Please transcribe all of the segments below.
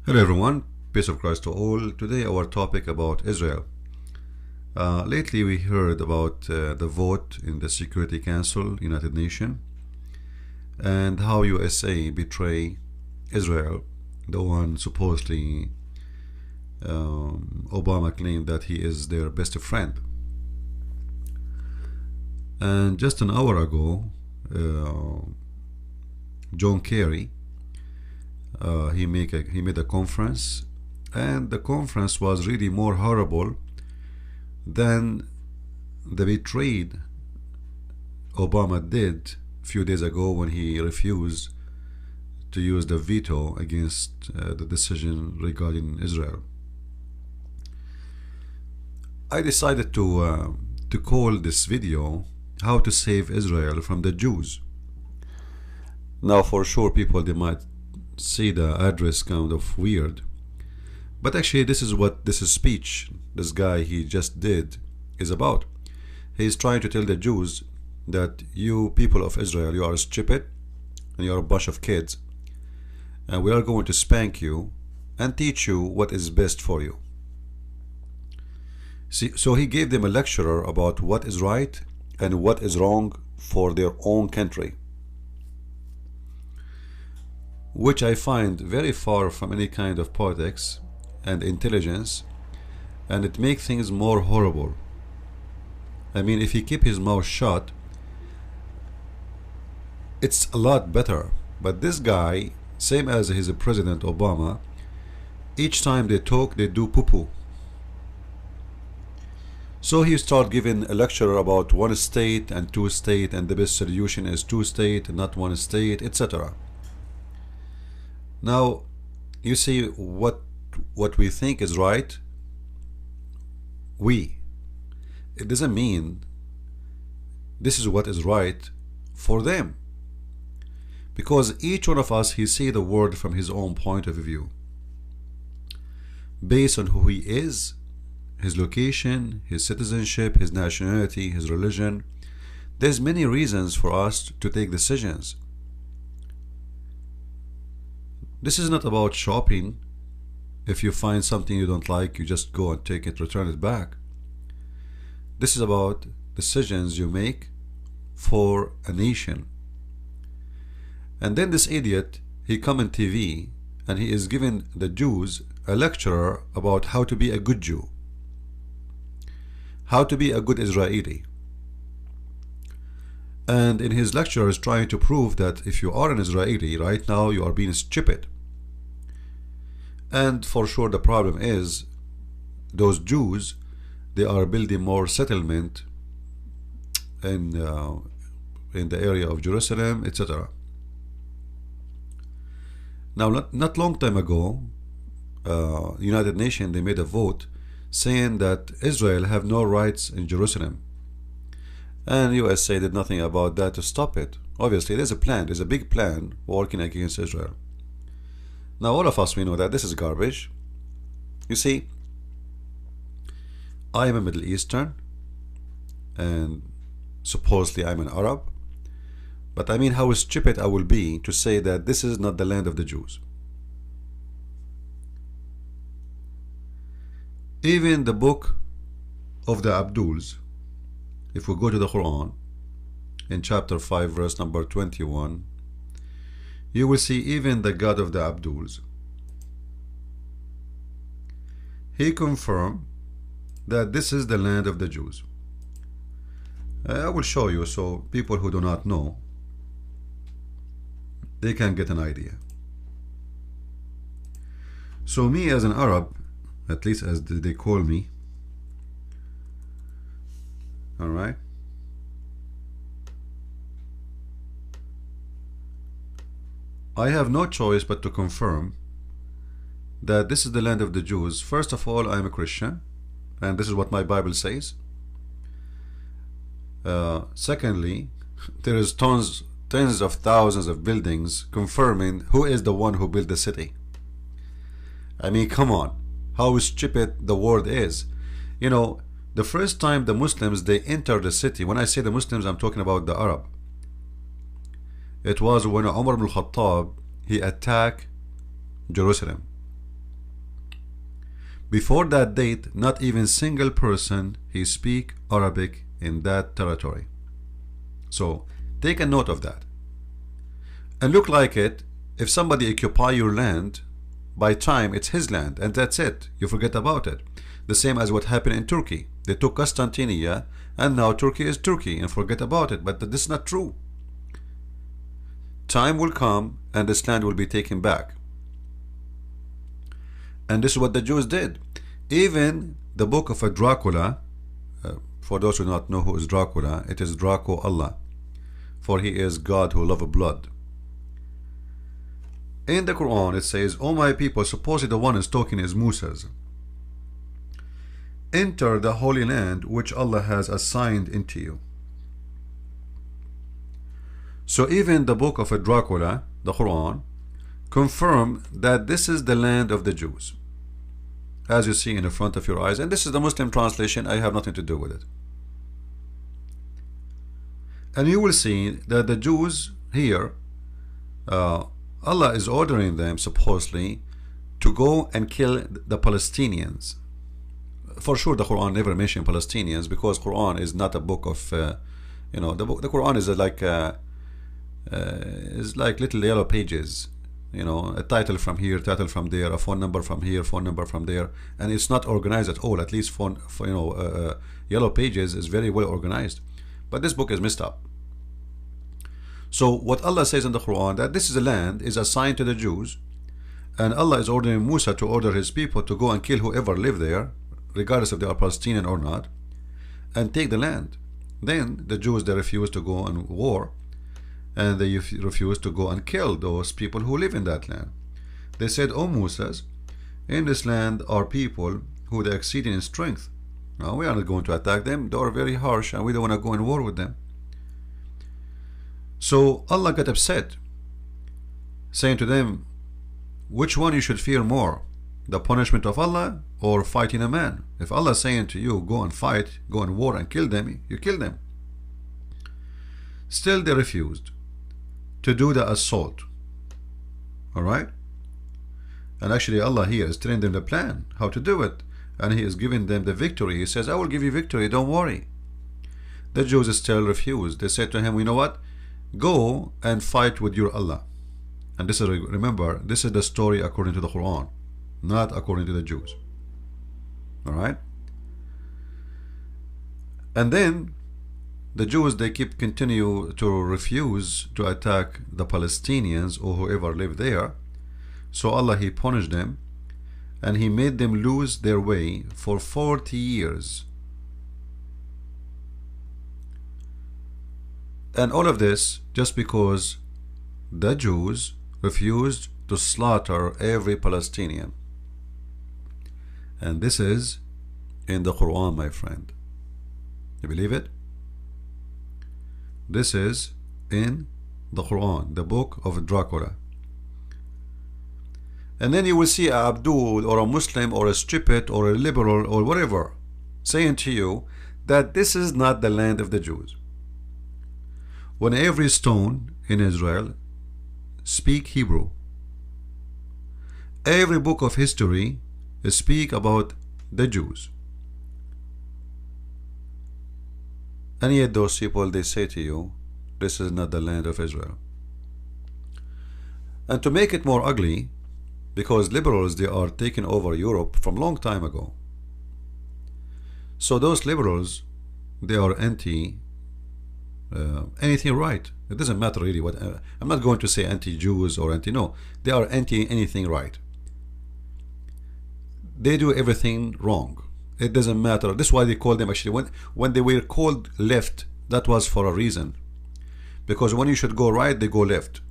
Hello everyone, peace of Christ to all. Today our topic about Israel. Lately we heard about the vote in the Security Council, United Nations, and how USA betray Israel, the one supposedly Obama claimed that he is their best friend. And just an hour ago, John Kerry he made a conference, and the conference was really more horrible than the betrayed Obama did a few days ago when he refused to use the veto against the decision regarding Israel. I decided to call this video "How to Save Israel from the Jews." Now, for sure, people they might see the address kind of weird, but actually this is what this speech this guy he just did is about. He's trying to tell the Jews that you people of Israel, you are stupid and you are a bunch of kids, and we are going to spank you and teach you what is best for you. See, so he gave them a lecture about what is right and what is wrong for their own country, which I find very far from any kind of politics and intelligence, and it makes things more horrible. I mean, if he keep his mouth shut, it's a lot better. But this guy, same as his President Obama, each time they talk, they do poo-poo. So he start giving a lecture about one state and two state, and the best solution is two state and not one state, etc. Now, you see what we think is right. It doesn't mean this is what is right for them, because each one of us he see the world from his own point of view, based on who he is, his location, his citizenship, his nationality, his religion. There's many reasons for us to take decisions. This is not about shopping. If you find something you don't like, you just go and take it, return it back. This is about decisions you make for a nation. And then this idiot, he come on TV and he is giving the Jews a lecture about how to be a good Jew, how to be a good Israeli. And in his lecture is trying to prove that if you are an Israeli right now, you are being stupid. And for sure the problem is those Jews, they are building more settlement in the area of Jerusalem, etc. Now, not long time ago, United Nations, they made a vote saying that Israel have no rights in Jerusalem. And USA did nothing about that to stop it. Obviously, there's a plan, there's a big plan working against Israel. Now, all of us, we know that this is garbage. You see, I am a Middle Eastern, and supposedly I'm an Arab. But I mean, how stupid I will be to say that this is not the land of the Jews. Even the book of the Abduls, if we go to the Quran, in chapter 5, verse number 21, you will see even the God of the Abduls, he confirmed that this is the land of the Jews. I will show you so people who do not know, they can get an idea. So me as an Arab, at least as they call me, alright, I have no choice but to confirm that this is the land of the Jews. First of all, I am a Christian, and this is what my Bible says. Secondly, there is tens of thousands of buildings confirming who is the one who built the city. I mean, come on, how stupid the world is. You know, the first time the Muslims they entered the city, when I say the Muslims, I'm talking about the Arab. It was when Umar ibn al-Khattab he attacked Jerusalem. Before that date, not even single person he speak Arabic in that territory. So take a note of that. And look like it, if somebody occupy your land, by time it's his land and that's it. You forget about it. The same as what happened in Turkey. They took Constantinople and now Turkey is Turkey and forget about it. But this is not true. Time will come and this land will be taken back. And this is what the Jews did. Even the book of Dracula, for those who do not know who is Dracula, it is Draco Allah, for he is God who loveth blood. In the Quran it says, "O my people," supposedly the one is talking is Moses, "enter the holy land which Allah has assigned into you." So even the book of Dracula, the Quran, confirm that this is the land of the Jews, as you see in the front of your eyes. And this is the Muslim translation. I have nothing to do with it. And you will see that the Jews here, Allah is ordering them supposedly to go and kill the Palestinians. For sure the Quran never mentioned Palestinians, because Quran is not a book of you know, the Quran is like little yellow pages, you know, a title from here, title from there, a phone number from here, phone number from there, and it's not organized at all. At least for you know, yellow pages is very well organized, but this book is messed up. So what Allah says in the Quran, that this is a land is assigned to the Jews, and Allah is ordering Musa to order his people to go and kill whoever live there, regardless if they are Palestinian or not, and take the land. Then the Jews, they refuse to go on war, and they refuse to go and kill those people who live in that land. They said, "O Moses, in this land are people who are exceeding in strength. Now we are not going to attack them. They are very harsh and we don't want to go in war with them." So Allah got upset, saying to them, which one you should fear more, the punishment of Allah or fighting a man? If Allah is saying to you, go and fight, go in war and kill them, you kill them. Still they refused to do the assault. Alright? And actually Allah here is telling them the plan, how to do it. And he is giving them the victory. He says, "I will give you victory, don't worry." The Jews still refused. They said to him, "You know what? Go and fight with your Allah." And this is, remember, this is the story according to the Quran, not according to the Jews. Alright? And then the Jews, they continue to refuse to attack the Palestinians or whoever lived there. So Allah, he punished them, and he made them lose their way for 40 years. And all of this just because the Jews refused to slaughter every Palestinian. And this is in the Quran, my friend. You believe it? This is in the Quran, the book of Dracula. And then you will see a Abdul or a Muslim or a stupid or a liberal or whatever saying to you that this is not the land of the Jews, when every stone in Israel speak Hebrew. Every book of history speak about the Jews. And yet those people, they say to you, this is not the land of Israel. And to make it more ugly, because liberals, they are taking over Europe from long time ago. So those liberals, they are anti anything right. It doesn't matter really what, I'm not going to say anti-Jews or no, they are anti anything right. They do everything wrong. It doesn't matter. This is why they call them, actually, when they were called left, that was for a reason, because when you should go right, they go left.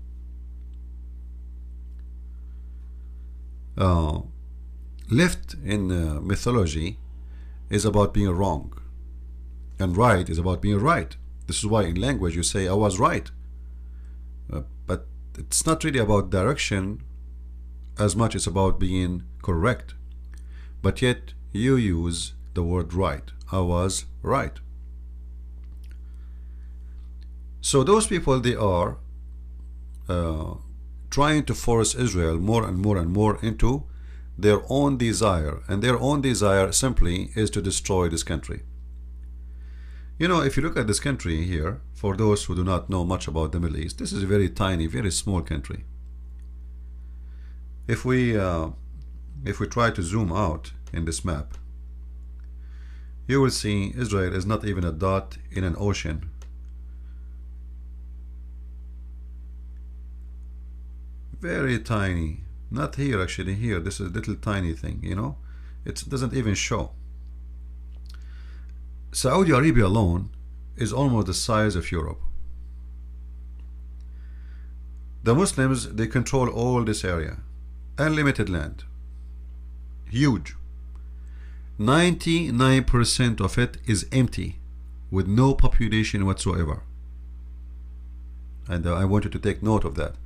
Left in mythology is about being wrong, and right is about being right. This is why in language you say I was right, but it's not really about direction as much as about being correct. But yet you use the word right. I was right. So those people, they are trying to force Israel more and more and more into their own desire, and their own desire simply is to destroy this country. You know, if you look at this country here, for those who do not know much about the Middle East, this is a very tiny, very small country. If we try to zoom out in this map, you will see Israel is not even a dot in an ocean. Very tiny. Not here, actually. Here, this is a little tiny thing, you know. It doesn't even show. Saudi Arabia alone is almost the size of Europe. The Muslims, they control all this area. Unlimited land. Huge. 99% of it is empty, with no population whatsoever. And I want you to take note of that.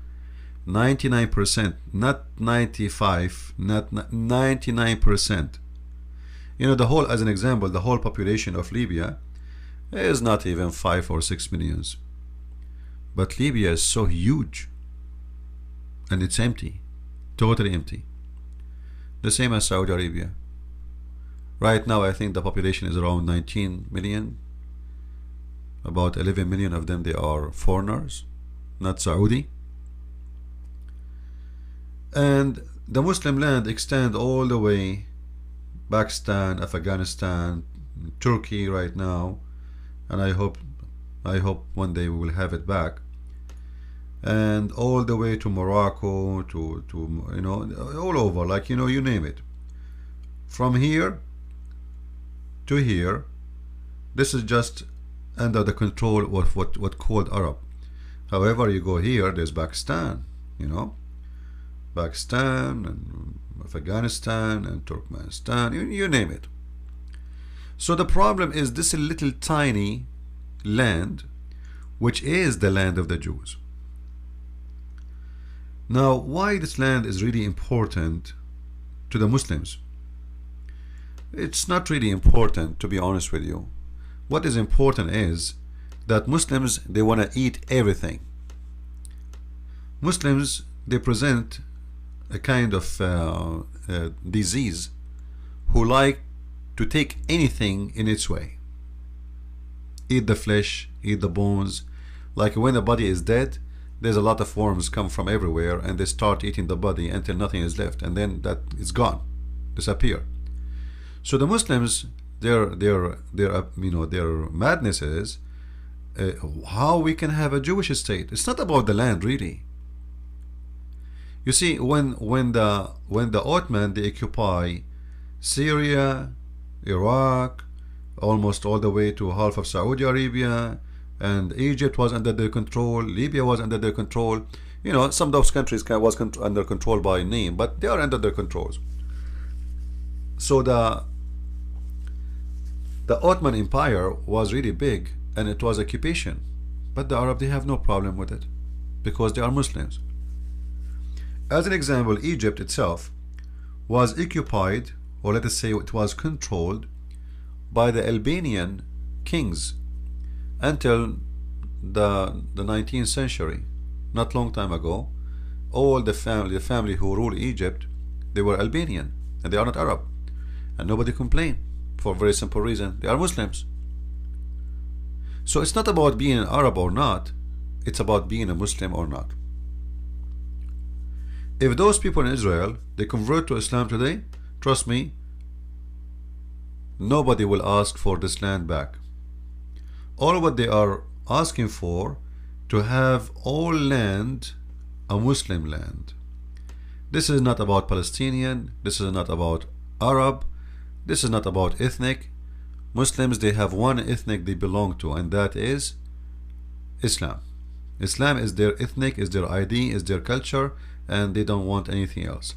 99%, not 95, not 99%. You know, the whole, as an example, the whole population of Libya is not even 5 or 6 millions. But Libya is so huge, and it's empty, totally empty. The same as Saudi Arabia. Right now, I think the population is around 19 million. About 11 million of them, they are foreigners, not Saudi. And the Muslim land extend all the way Pakistan, Afghanistan, Turkey right now, and I hope one day we will have it back, and all the way to Morocco, to you know, all over, like, you know, you name it. From here to here, this is just under the control of what called Arab. However, you go here, there's Pakistan, you know, Pakistan and Afghanistan and Turkmenistan, you name it. So the problem is this little tiny land, which is the land of the Jews. Now, why this land is really important to the Muslims? It's not really important, to be honest with you. What is important is that Muslims, they want to eat everything. Muslims, they present a kind of disease who like to take anything in its way. Eat the flesh, eat the bones. Like when the body is dead, there's a lot of worms come from everywhere, and they start eating the body until nothing is left, and then that is gone, disappear. So the Muslims, their madness is how we can have a Jewish state. It's not about the land, really. You see, when the Ottoman, they occupy Syria, Iraq, almost all the way to half of Saudi Arabia, and Egypt was under their control, Libya was under their control. You know, some of those countries was under control by name, but they are under their controls. So the Ottoman Empire was really big, and it was occupation. But the Arab, they have no problem with it, because they are Muslims. As an example, Egypt itself was occupied, or let us say it was controlled, by the Albanian kings until the 19th century. Not long time ago, all the family who ruled Egypt, they were Albanian, and they are not Arab, and nobody complained, for a very simple reason: they are Muslims. So it's not about being an Arab or not, it's about being a Muslim or not. If those people in Israel, they convert to Islam today, trust me, nobody will ask for this land back. All what they are asking for, to have all land a Muslim land. This is not about Palestinian, this is not about Arab, this is not about ethnic. Muslims, they have one ethnic they belong to, and that is Islam. Islam is their ethnic, is their ID, is their culture, and they don't want anything else.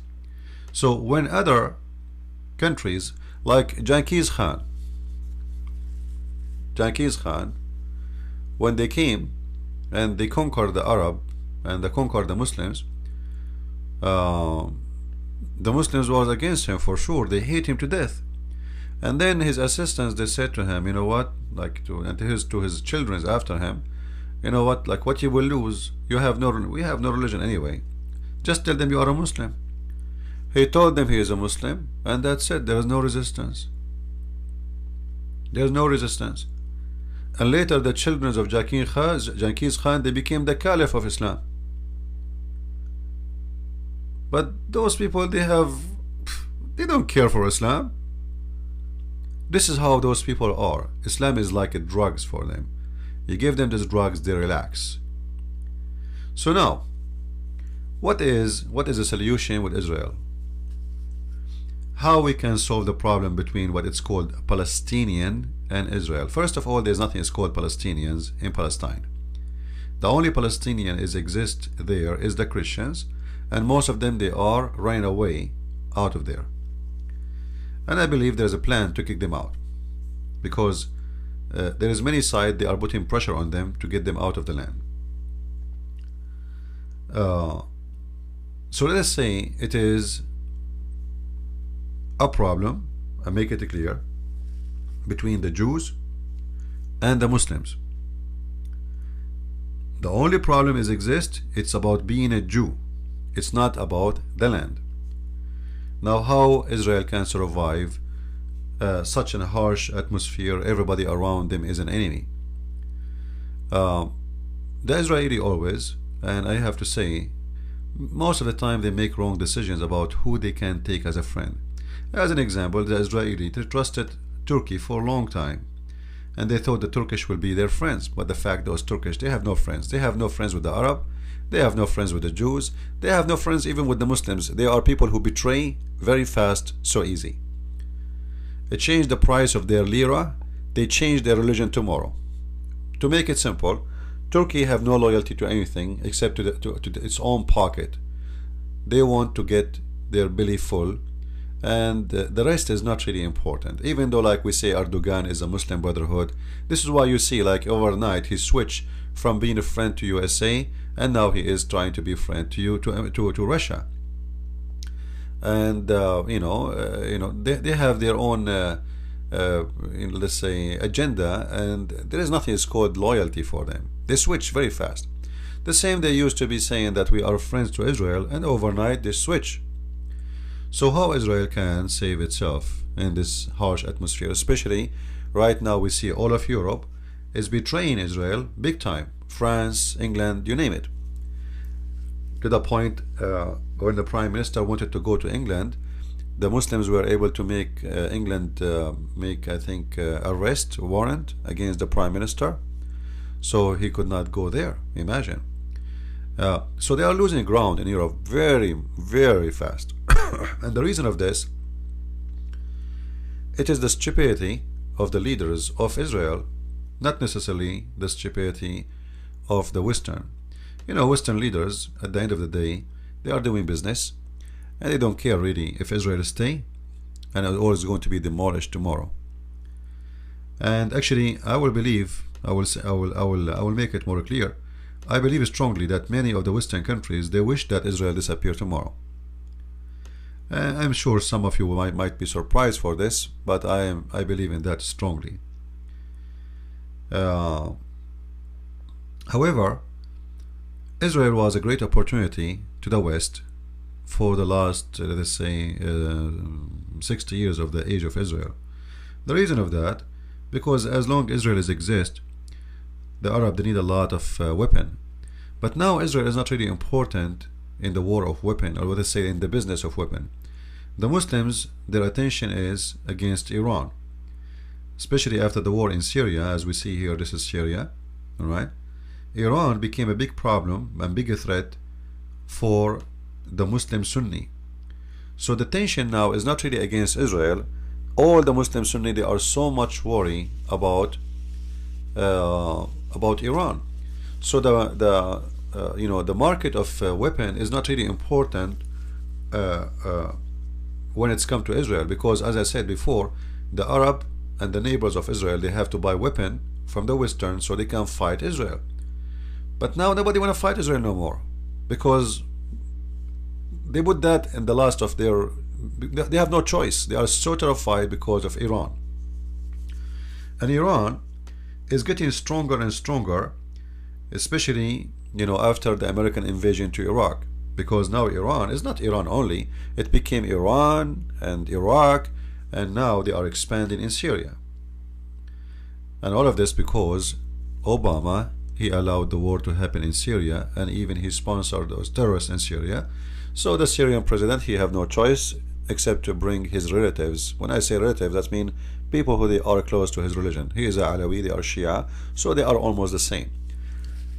So when other countries like Genghis Khan, when they came and they conquered the Arab and they conquered the Muslims, the Muslims was against him for sure. They hate him to death. And then his assistants, they said to him, you know what, like to his children after him, you know what, like what you will lose, we have no religion anyway. Just tell them you are a Muslim. He told them he is a Muslim, and that's it. There is no resistance. There is no resistance. And later the children of Genghis Khan, they became the Caliph of Islam. But those people, they don't care for Islam. This is how those people are. Islam is like a drugs for them. You give them these drugs, they relax. So now, what is the solution with Israel? How we can solve the problem between what it's called Palestinian and Israel? First of all, there's nothing is called Palestinians in Palestine. The only Palestinian exist there is the Christians, and most of them, they are running away out of there. And I believe there's a plan to kick them out, because there is many sides, they are putting pressure on them to get them out of the land. So let us say it is a problem, I make it clear, between the Jews and the Muslims. The only problem exists, it's about being a Jew. It's not about the land. Now, how Israel can survive such a harsh atmosphere? Everybody around them is an enemy. The Israeli always, and I have to say, most of the time they make wrong decisions about who they can take as a friend. As an example, the Israeli, they trusted Turkey for a long time, and they thought the Turkish will be their friends. But the fact, those Turkish, they have no friends. They have no friends with the Arab. They have no friends with the Jews. They have no friends even with the Muslims. They are people who betray very fast, so easy. They change the price of their lira. They change their religion tomorrow. To make it simple, Turkey have no loyalty to anything except to its own pocket. They want to get their belly full, and the rest is not really important. Even though, like we say, Erdogan is a Muslim Brotherhood, this is why you see, like overnight, he switched from being a friend to USA, and now he is trying to be a friend to Russia. And they have their own let's say agenda, and there is nothing is called loyalty for them. They switch very fast. The same, they used to be saying that we are friends to Israel, and overnight they switch. So how Israel can save itself in this harsh atmosphere? Especially right now, we see all of Europe is betraying Israel big time. France, England, you name it. To the point when the Prime Minister wanted to go to England, the Muslims were able to make England make, I think, arrest warrant against the Prime Minister, so he could not go there. Imagine. So they are losing ground in Europe very, very fast. And the reason of this, it is the stupidity of the leaders of Israel, not necessarily the stupidity of the Western. Western leaders, at the end of the day, they are doing business, and they don't care really if Israel stay and it is going to be demolished tomorrow. And actually, I will make it more clear. I believe strongly that many of the Western countries, they wish that Israel disappear tomorrow. I'm sure some of you might be surprised for this, but I believe in that strongly. However, Israel was a great opportunity to the West for the last, let's say, 60 years of the age of Israel. The reason of that, because as long as Israel exists, the Arab, they need a lot of weapon. But now Israel is not really important in the war of weapon, or let's say in the business of weapon. The Muslims, their attention is against Iran, especially after the war in Syria. As we see here, this is Syria, all right? Iran became a big problem and bigger threat for the Muslim Sunni. So the tension now is not really against Israel. All the Muslim Sunni, they are so much worried about Iran. So the market of weapon is not really important when it's come to Israel, because as I said before, the Arab and the neighbors of Israel, they have to buy weapon from the Western so they can fight Israel. But now nobody want to fight Israel no more, because they put that in the last of their, they have no choice. They are so terrified because of Iran. And Iran is getting stronger and stronger, especially after the American invasion to Iraq. because now Iran is not Iran only, it became Iran and Iraq, and now they are expanding in Syria. And all of this because Obama, he allowed the war to happen in Syria, and even he sponsored those terrorists in Syria. So the Syrian president, he have no choice except to bring his relatives. When I say relatives, that means people who they are close to his religion. He is a Alawi, they are Shia, so they are almost the same.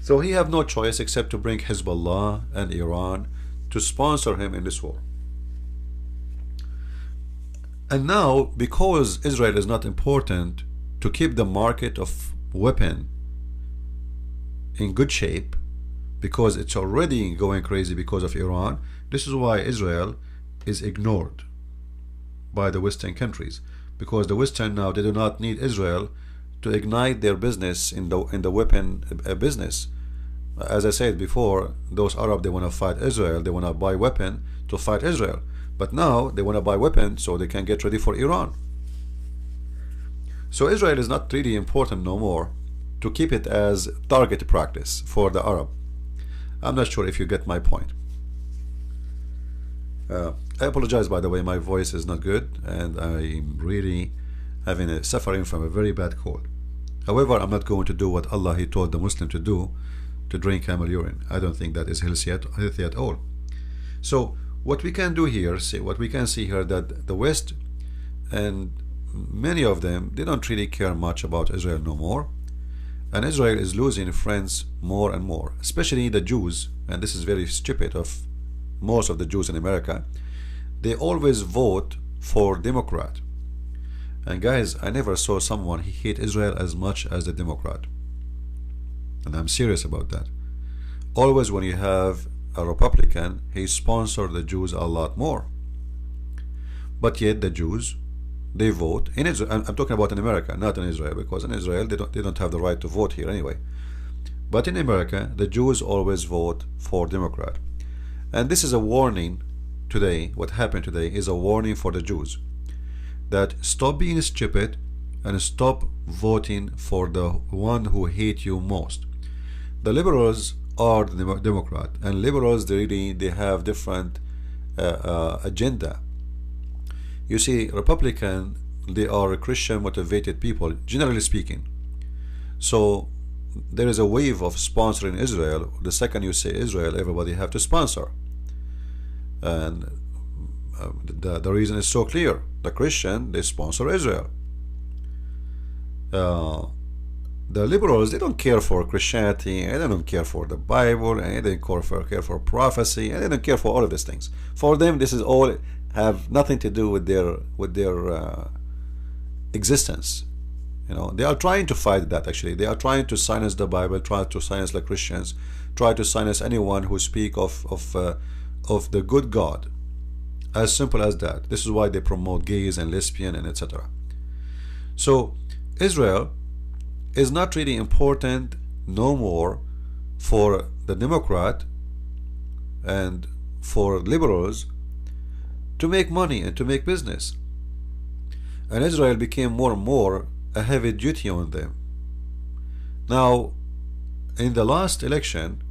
So he have no choice except to bring Hezbollah and Iran to sponsor him in this war. And now, because Israel is not important to keep the market of weapon in good shape, because it's already going crazy because of Iran, this is why Israel is ignored by the Western countries, because the Western now, they do not need Israel to ignite their business in the weapon business. As I said before, those Arab, they want to fight Israel, they want to buy weapon to fight Israel, but now they want to buy weapons so they can get ready for Iran. So Israel is not really important no more to keep it as target practice for the Arab. I'm not sure if you get my point. I apologize, by the way, my voice is not good and I'm really suffering from a very bad cold. However, I'm not going to do what Allah, he told the Muslim to do, to drink camel urine. I don't think that is healthy at all. So what we can do here, what we can see here, that the West and many of them, they don't really care much about Israel no more, and Israel is losing friends more and more, especially the Jews. And this is very stupid of most of the Jews in America. They always vote for Democrat, and guys, I never saw someone he hate Israel as much as the Democrat, and I'm serious about that. Always when you have a Republican, he sponsors the Jews a lot more, but yet the Jews, they vote in Israel. I'm talking about in America, not in Israel, because in Israel they don't have the right to vote here anyway. But in America, the Jews always vote for Democrat. And this is a warning today. What happened today is a warning for the Jews, that stop being stupid and stop voting for the one who hate you most. The liberals are the Democrat, and liberals, they have different agenda. You see, Republican, they are Christian motivated people, generally speaking. So there is a wave of sponsoring Israel. The second you say Israel, everybody have to sponsor. And the reason is so clear. The Christian, they sponsor Israel. The liberals, they don't care for Christianity, and they don't care for the Bible, and they don't care for prophecy, and they don't care for all of these things. For them, this is all have nothing to do with their existence. You know, they are trying to fight that. Actually, they are trying to silence the Bible, try to silence the Christians, try to silence anyone who speak of the good God. As simple as that. This is why they promote gays and lesbian and etc. So Israel is not really important no more for the Democrat and for liberals to make money and to make business. And Israel became more and more a heavy duty on them. Now, in the last election,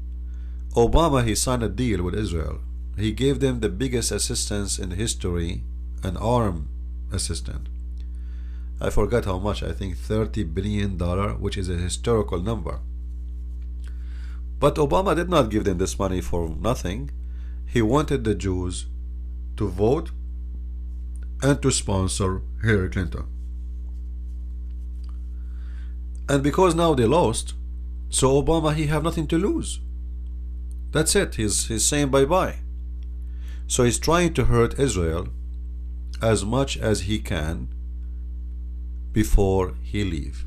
Obama, he signed a deal with Israel. He gave them the biggest assistance in history, an arm assistance. I forgot how much, I think $30 billion, which is a historical number. But Obama did not give them this money for nothing. He wanted the Jews to vote and to sponsor Hillary Clinton. And because now they lost, so Obama, he have nothing to lose. That's it. He's saying bye-bye. So he's trying to hurt Israel as much as he can before he leave.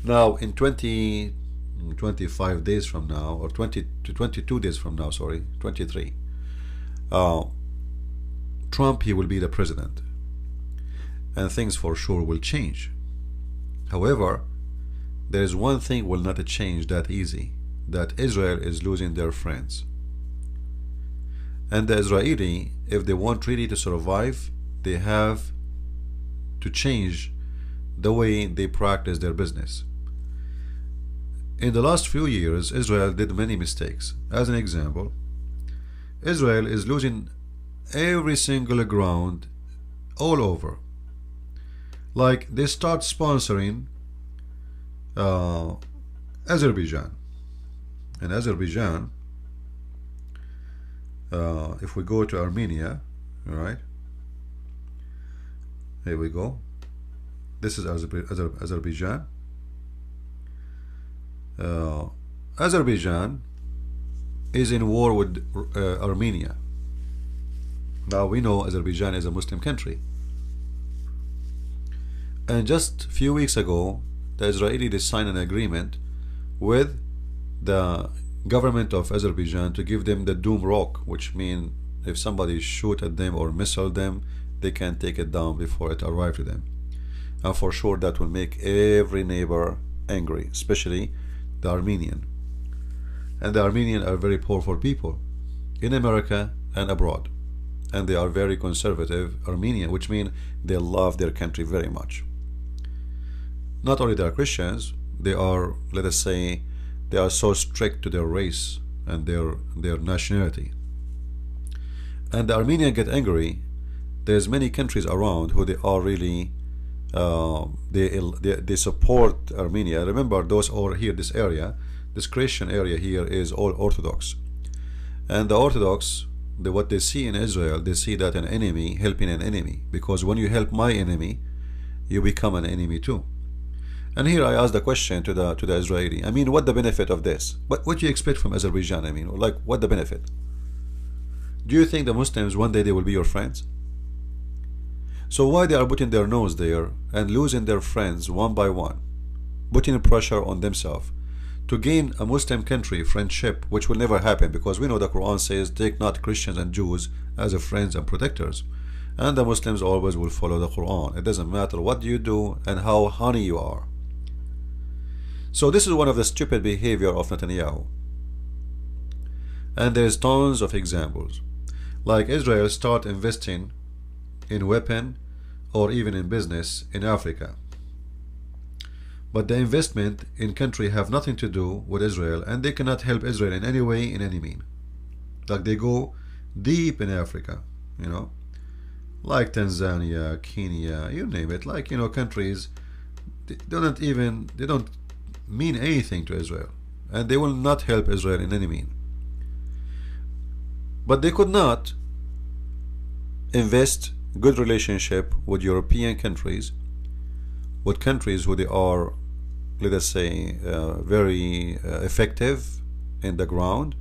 Now in 25 days from now, or 22 days from now, sorry, 23, Trump, he will be the president, and things for sure will change. However, there is one thing will not change that easy, that Israel is losing their friends. And the Israeli, if they want really to survive, they have to change the way they practice their business. In the last few years, Israel did many mistakes. As an example, Israel is losing every single ground all over. Like they start sponsoring Azerbaijan. And Azerbaijan, if we go to Armenia, right? Here we go. This is Azerbaijan. Azerbaijan is in war with Armenia. Now we know Azerbaijan is a Muslim country. And just a few weeks ago, the Israelis signed an agreement with the government of Azerbaijan to give them the Doom Rock, which means if somebody shoot at them or missile them, they can take it down before it arrives to them. And for sure that will make every neighbor angry, especially the Armenian. And the Armenian are very powerful people in America and abroad. And they are very conservative Armenian, which means they love their country very much. Not only they are Christians, they are, let us say, they are so strict to their race and their nationality. And the Armenians get angry. There's many countries around who they are really they support Armenia. Remember, those over here, this area, this Christian area here is all Orthodox. And the Orthodox, what they see in Israel, they see that an enemy helping an enemy, because when you help my enemy, you become an enemy too. And here I ask the question to the Israeli. I mean, what the benefit of this? What do you expect from Azerbaijan? I mean, like, what the benefit? Do you think the Muslims one day they will be your friends? So why they are putting their nose there and losing their friends one by one, putting pressure on themselves to gain a Muslim country friendship, which will never happen, because we know the Quran says, take not Christians and Jews as a friends and protectors. And the Muslims always will follow the Quran. It doesn't matter what you do and how honey you are. So this is one of the stupid behavior of Netanyahu. And there's tons of examples. Like Israel start investing in weapon or even in business in Africa. But the investment in country have nothing to do with Israel, and they cannot help Israel in any way, in any mean. Like they go deep in Africa, you know, like Tanzania, Kenya, you name it. Like, you know, countries they don't mean anything to Israel, and they will not help Israel in any mean. But they could not invest good relationship with European countries, with countries who they are, let us say, very effective in the ground.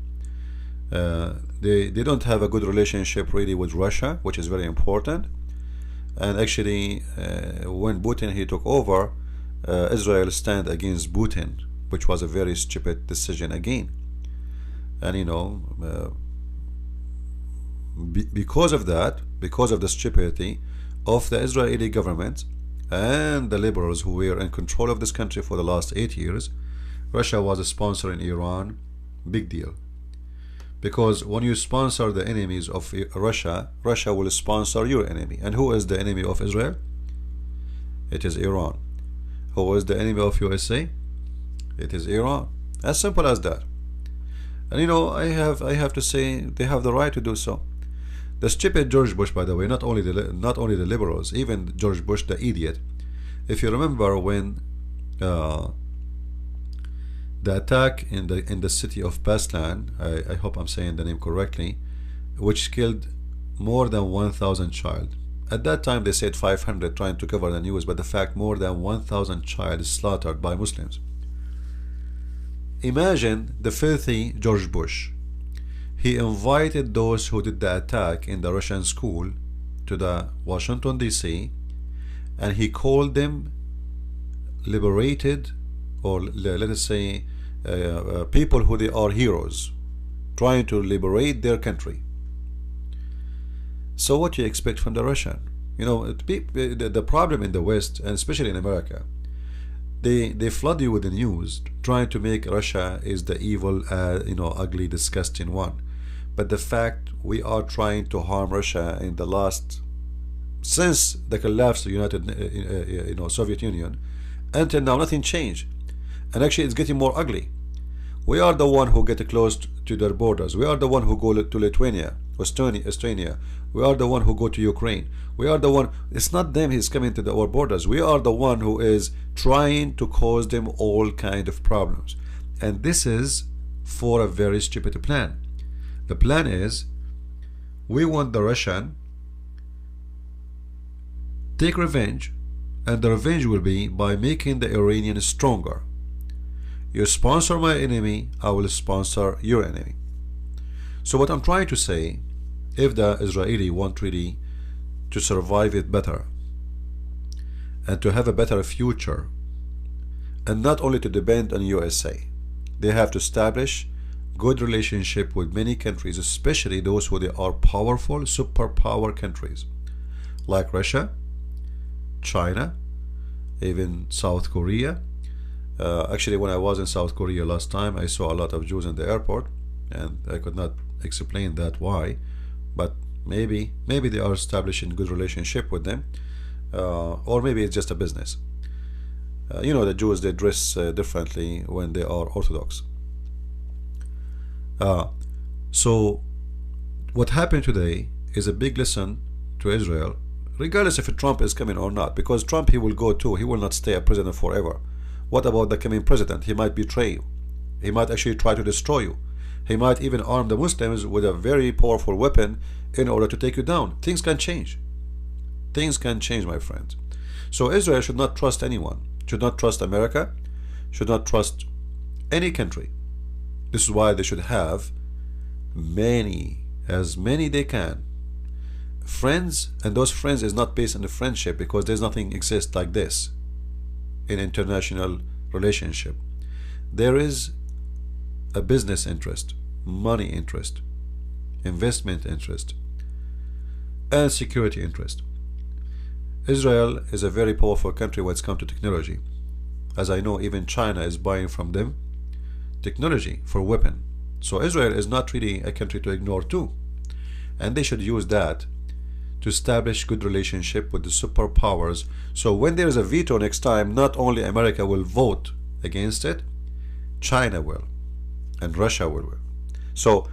They don't have a good relationship really with Russia, which is very important. And actually, when Putin he took over, Israel stand against Putin, which was a very stupid decision again. And you know, because of that, because of the stupidity of the Israeli government and the liberals who were in control of this country for the last 8 years, Russia was sponsoring Iran. Big deal. Because when you sponsor the enemies of Russia, Russia will sponsor your enemy. And who is the enemy of Israel? It is Iran. Who is the enemy of USA? It is Iran. As simple as that. And you know, I have to say they have the right to do so. The stupid George Bush, by the way, not only the liberals, even George Bush the idiot. If you remember when the attack in the city of Beslan, I hope I'm saying the name correctly, which killed more than 1,000 child. At that time they said 500, trying to cover the news, but the fact more than 1,000 child slaughtered by Muslims. Imagine the filthy George Bush. He invited those who did the attack in the Russian school to the Washington DC, and he called them liberated, or let us say people who they are heroes, trying to liberate their country. So what do you expect from the Russian? You know, the problem in the West, and especially in America, they flood you with the news trying to make Russia is the evil, you know, ugly, disgusting one. But the fact we are trying to harm Russia in the last, since the collapse of the Soviet Union, until now nothing changed. And actually it's getting more ugly. We are the one who get close to their borders. We are the one who go to Lithuania, Estonia. We are the one who go to Ukraine. We are the one. It's not them who's coming to our borders. We are the one who is trying to cause them all kind of problems. And this is for a very stupid plan. The plan is we want the Russian take revenge, and the revenge will be by making the Iranians stronger. You sponsor my enemy, I will sponsor your enemy. So what I'm trying to say, if the Israeli want really to survive it better and to have a better future, and not only to depend on USA, they have to establish good relationship with many countries, especially those who they are powerful superpower countries like Russia, China, even South Korea. Actually, when I was in South Korea last time, I saw a lot of Jews in the airport, and I could not explain that why, but maybe they are establishing good relationship with them, or maybe it's just a business. You know, the Jews, they dress differently when they are Orthodox. So what happened today is a big lesson to Israel, regardless if Trump is coming or not, because Trump, he will go too. He will not stay a president forever. What about the coming president? He might betray you. He might actually try to destroy you. He might even arm the Muslims with a very powerful weapon in order to take you down. Things can change. Things can change, my friends. So Israel should not trust anyone. Should not trust America. Should not trust any country. This is why they should have as many they can, friends, and those friends is not based on the friendship, because there's nothing exists like this in international relationship. There is a business interest, money interest, investment interest, and security interest. Israel is a very powerful country when it comes to technology. As I know, even China is buying from them technology for weapon. So Israel is not really a country to ignore too, and they should use that to establish good relationship with the superpowers. So when there is a veto next time, not only America will vote against it, China will, and Russia will. So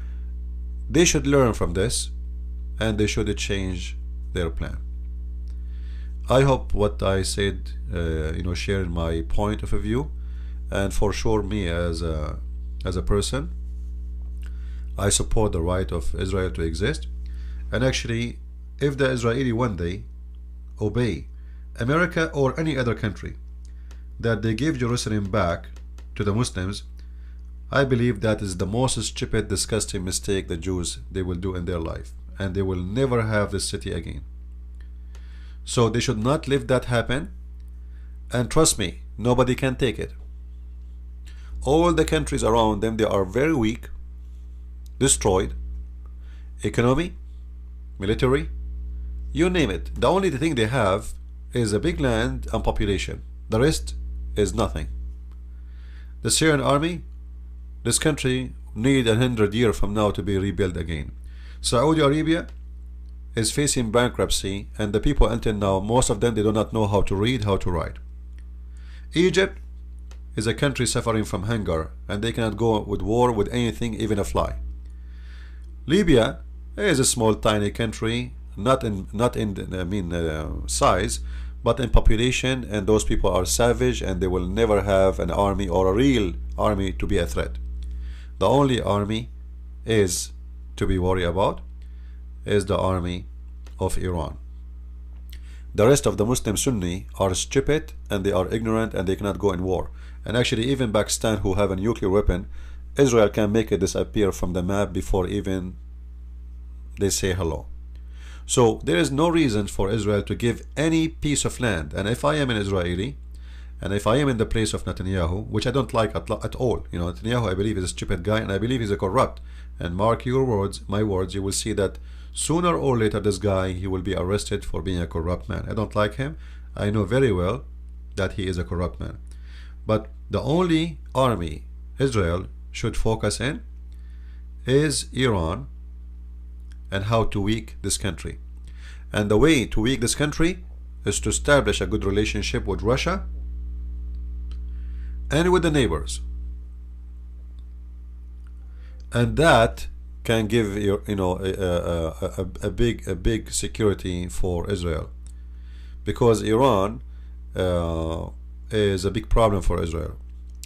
they should learn from this, and they should change their plan. I hope what I said, sharing my point of view, and for sure me as a person, I support the right of Israel to exist. And actually, if the Israeli one day obey America or any other country that they give Jerusalem back to the Muslims, I believe that is the most stupid, disgusting mistake the Jews they will do in their life, and they will never have this city again. So they should not let that happen, and trust me, nobody can take it. All the countries around them, they are very weak, destroyed, economy, military, you name it. The only thing they have is a big land and population. The rest is nothing. The Syrian army, this country need 100 years from now to be rebuilt again. Saudi Arabia is facing bankruptcy, and the people until now, most of them, they do not know how to read, how to write. Egypt is a country suffering from hunger, and they cannot go with war with anything, even a fly. Libya is a small tiny country, not in size, but in population, and those people are savage, and they will never have an army or a real army to be a threat. The only army is to be worried about is the army of Iran. The rest of the Muslim Sunni are stupid, and they are ignorant, and they cannot go in war. And actually, even Pakistan, who have a nuclear weapon, Israel can make it disappear from the map before even they say hello. So there is no reason for Israel to give any piece of land. And if I am an Israeli, and if I am in the place of Netanyahu, which I don't like at all, Netanyahu, I believe, is a stupid guy, and I believe he's a corrupt. And mark your words, my words, you will see that sooner or later this guy, he will be arrested for being a corrupt man. I don't like him. I know very well that he is a corrupt man. But the only army Israel should focus in is Iran, and how to weaken this country. And the way to weaken this country is to establish a good relationship with Russia and with the neighbors. And that can give a big security for Israel, because Iran is a big problem for Israel.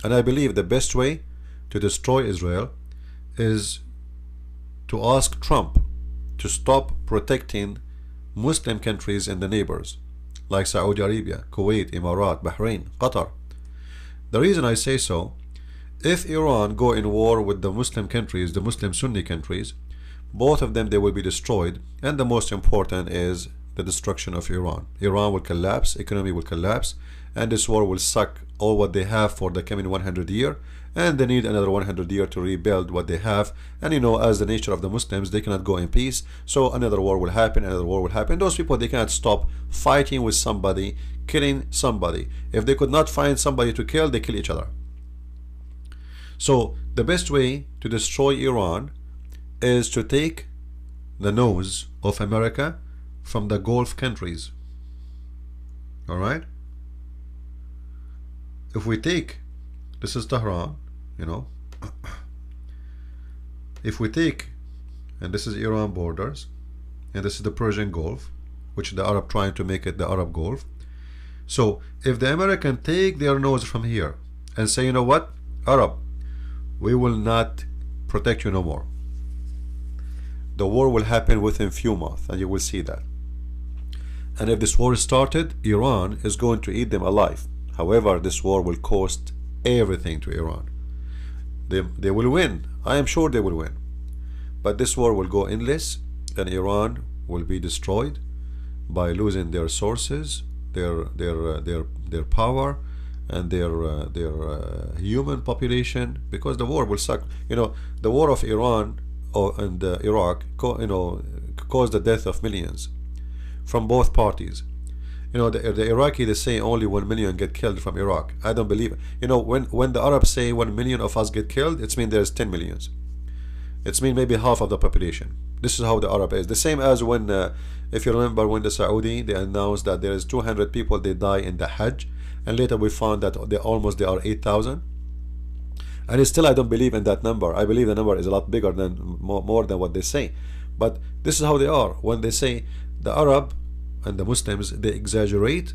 And I believe the best way to destroy Israel is to ask Trump to stop protecting Muslim countries and the neighbors like Saudi Arabia, Kuwait, Emirat, Bahrain, Qatar. The reason I say so, if Iran go in war with the Muslim countries, the Muslim Sunni countries, both of them, they will be destroyed. And the most important is the destruction of Iran. Iran will collapse, economy will collapse, and this war will suck all what they have for the coming 100 years, and they need another 100 years to rebuild what they have. And as the nature of the Muslims, they cannot go in peace, so another war will happen, another war will happen. Those people, they cannot stop fighting with somebody, killing somebody. If they could not find somebody to kill, they kill each other. So the best way to destroy Iran is to take the nose of America from the Gulf countries. Alright? If we take, this is Tehran, if we take, and this is Iran borders, and this is the Persian Gulf, which the Arab trying to make it the Arab Gulf. So if the American take their nose from here and say, you know what, Arab, we will not protect you no more, the war will happen within few months, and you will see that. And if this war is started, Iran is going to eat them alive. However, this war will cost everything to Iran. They will win. I am sure they will win. But this war will go endless, and Iran will be destroyed by losing their sources, their power, and their human population, because the war will suck. The war of Iran and Iraq, caused the death of millions from both parties. The Iraqi, they say only 1 million get killed from Iraq. I don't believe it. When the Arabs say 1 million of us get killed, it's mean there's 10 millions. It's mean maybe half of the population. This is how the Arab is. The same as when, if you remember, when the Saudi, they announced that there is 200 people, they die in the Hajj, and later we found that they are 8,000. And still I don't believe in that number. I believe the number is a lot bigger than more than what they say. But this is how they are. When they say the Arab and the Muslims, they exaggerate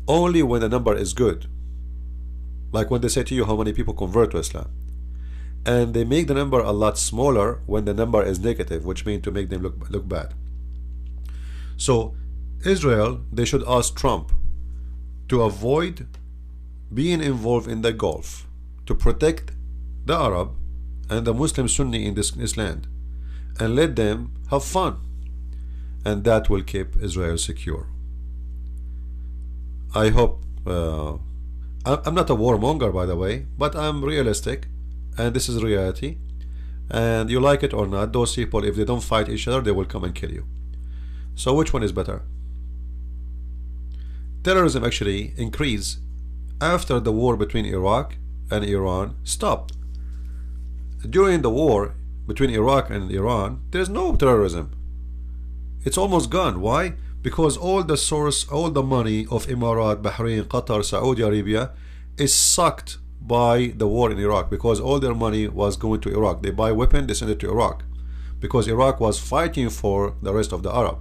only when the number is good. Like when they say to you how many people convert to Islam. And they make the number a lot smaller when the number is negative, which means to make them look bad. So Israel, they should ask Trump to avoid being involved in the Gulf, to protect the Arab and the Muslim Sunni in this land, and let them have fun, and that will keep Israel secure. I hope I'm not a warmonger, by the way, but I'm realistic, and this is reality, and you like it or not, those people, if they don't fight each other, they will come and kill you. So which one is better? Terrorism actually increased after the war between Iraq and Iran stopped. During the war between Iraq and Iran, there's no terrorism. It's almost gone. Why? Because all the source, all the money of Emirat, Bahrain, Qatar, Saudi Arabia is sucked by the war in Iraq, because all their money was going to Iraq. They buy weapons, they send it to Iraq, because Iraq was fighting for the rest of the Arab.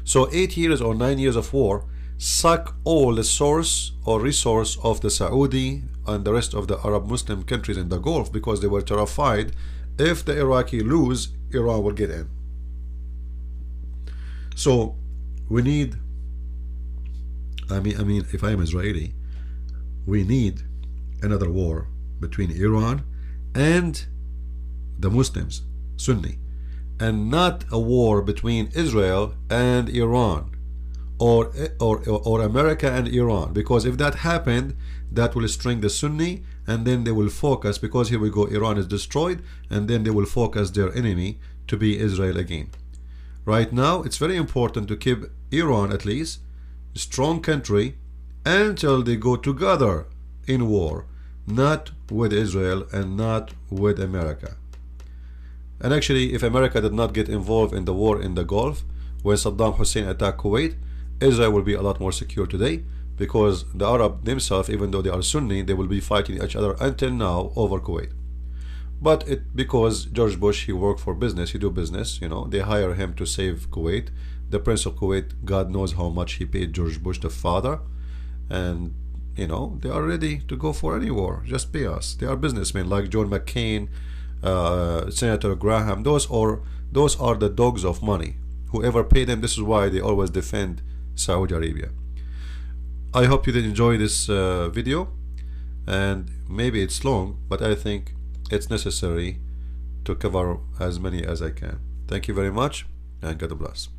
So 8 years or 9 years of war suck all the source or resource of the Saudi and the rest of the Arab Muslim countries in the Gulf, because they were terrified if the Iraqi lose, Iran will get in. So we need, I mean, if I am Israeli, we need another war between Iran and the Muslims, Sunni, and not a war between Israel and Iran, or America and Iran, because if that happened, that will string the Sunni, and then they will focus, because here we go, Iran is destroyed, and then they will focus their enemy to be Israel again. Right now, it's very important to keep Iran at least a strong country until they go together in war, not with Israel and not with America. And actually, if America did not get involved in the war in the Gulf, when Saddam Hussein attacked Kuwait, Israel will be a lot more secure today, because the Arab themselves, even though they are Sunni, they will be fighting each other until now over Kuwait. But because George Bush, he worked for business, he do business, they hire him to save Kuwait. The Prince of Kuwait, God knows how much he paid George Bush the father, and they are ready to go for any war. Just pay us. They are businessmen like John McCain, Senator Graham. Those are the dogs of money. Whoever paid them, this is why they always defend Saudi Arabia. I hope you did enjoy this video, and maybe it's long, but I think it's necessary to cover as many as I can. Thank you very much, and God bless.